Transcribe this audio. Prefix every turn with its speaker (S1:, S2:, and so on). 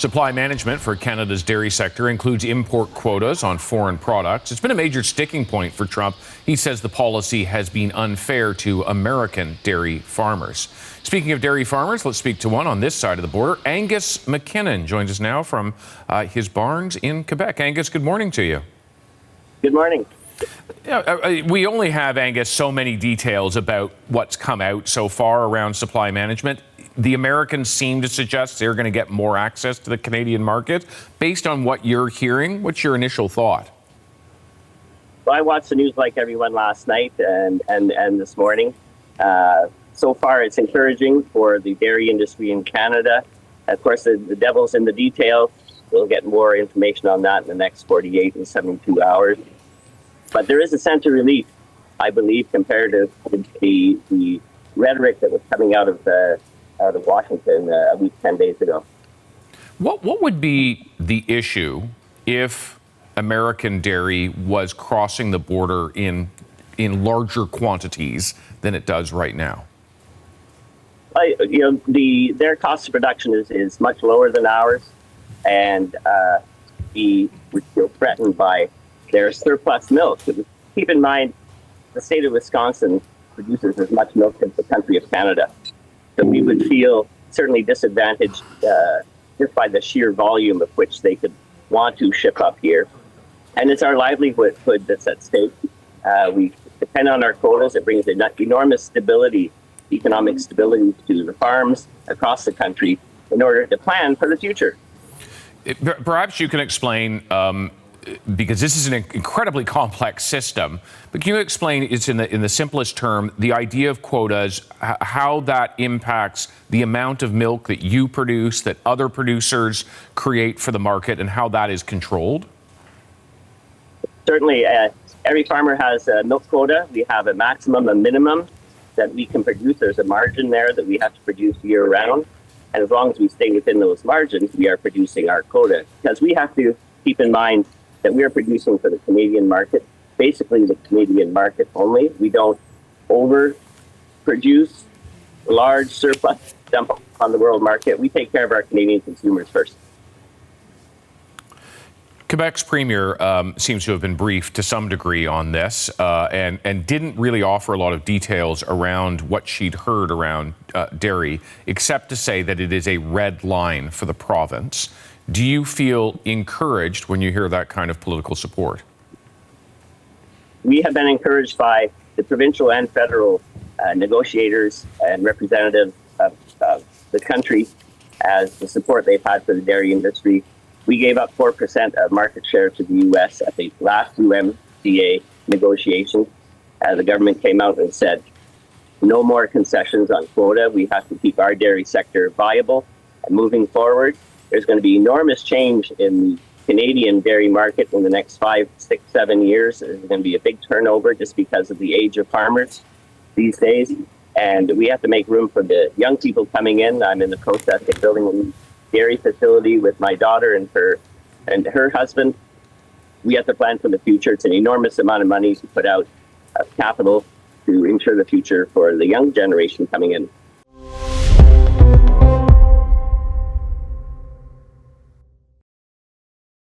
S1: Supply management for Canada's dairy sector includes import quotas on foreign products. It's been a major sticking point for Trump. He says the policy has been unfair to American dairy farmers. Speaking of dairy farmers, let's speak to one on this side of the border. Angus MacKinnon joins us now from his barns in Quebec. Angus, good morning to you.
S2: Good morning.
S1: We only have, Angus, so many details about what's come out so far around supply management. The Americans seem to suggest they're going to get more access to the Canadian market. Based on what you're hearing, what's your initial thought?
S2: Well, I watched the news like everyone last night and this morning. So far, it's encouraging for the dairy industry in Canada. Of course, the devil's in the detail. We'll get more information on that in the next 48 and 72 hours. But there is a sense of relief, I believe, compared to the rhetoric that was coming out of Washington a week, 10 days ago.
S1: What would be the issue if American dairy was crossing the border in larger quantities than it does right now?
S2: Their cost of production is much lower than ours, and we're still threatened by their surplus milk. Keep in mind, the state of Wisconsin produces as much milk as the country of Canada. So we would feel certainly disadvantaged just by the sheer volume of which they could want to ship up here. And it's our livelihood that's at stake. We depend on our quotas. It brings enormous stability, economic stability to the farms across the country in order to plan for the future.
S1: Perhaps you can explain, because this is an incredibly complex system, but can you explain, it's in the simplest term, the idea of quotas, how that impacts the amount of milk that you produce, that other producers create for the market, and how that is controlled?
S2: Certainly, every farmer has a milk quota. We have a maximum, a minimum that we can produce. There's a margin there that we have to produce year round. And as long as we stay within those margins, we are producing our quota. Because we have to keep in mind that we are producing for the Canadian market, basically the Canadian market only. We don't overproduce large surplus dump on the world market. We take care of our Canadian consumers first.
S1: Quebec's premier seems to have been briefed to some degree on this and didn't really offer a lot of details around what she'd heard around dairy, except to say that it is a red line for the province. Do you feel encouraged when you hear that kind of political support?
S2: We have been encouraged by the provincial and federal negotiators and representatives of the country as the support they've had for the dairy industry. We gave up 4% of market share to the U.S. at the last USMCA negotiations. The government came out and said, no more concessions on quota. We have to keep our dairy sector viable and moving forward. There's going to be enormous change in the Canadian dairy market in the next 5, 6, 7 years. There's going to be a big turnover just because of the age of farmers these days. And we have to make room for the young people coming in. I'm in the process of building a dairy facility with my daughter and her husband. We have to plan for the future. It's an enormous amount of money to put out of capital to ensure the future for the young generation coming in.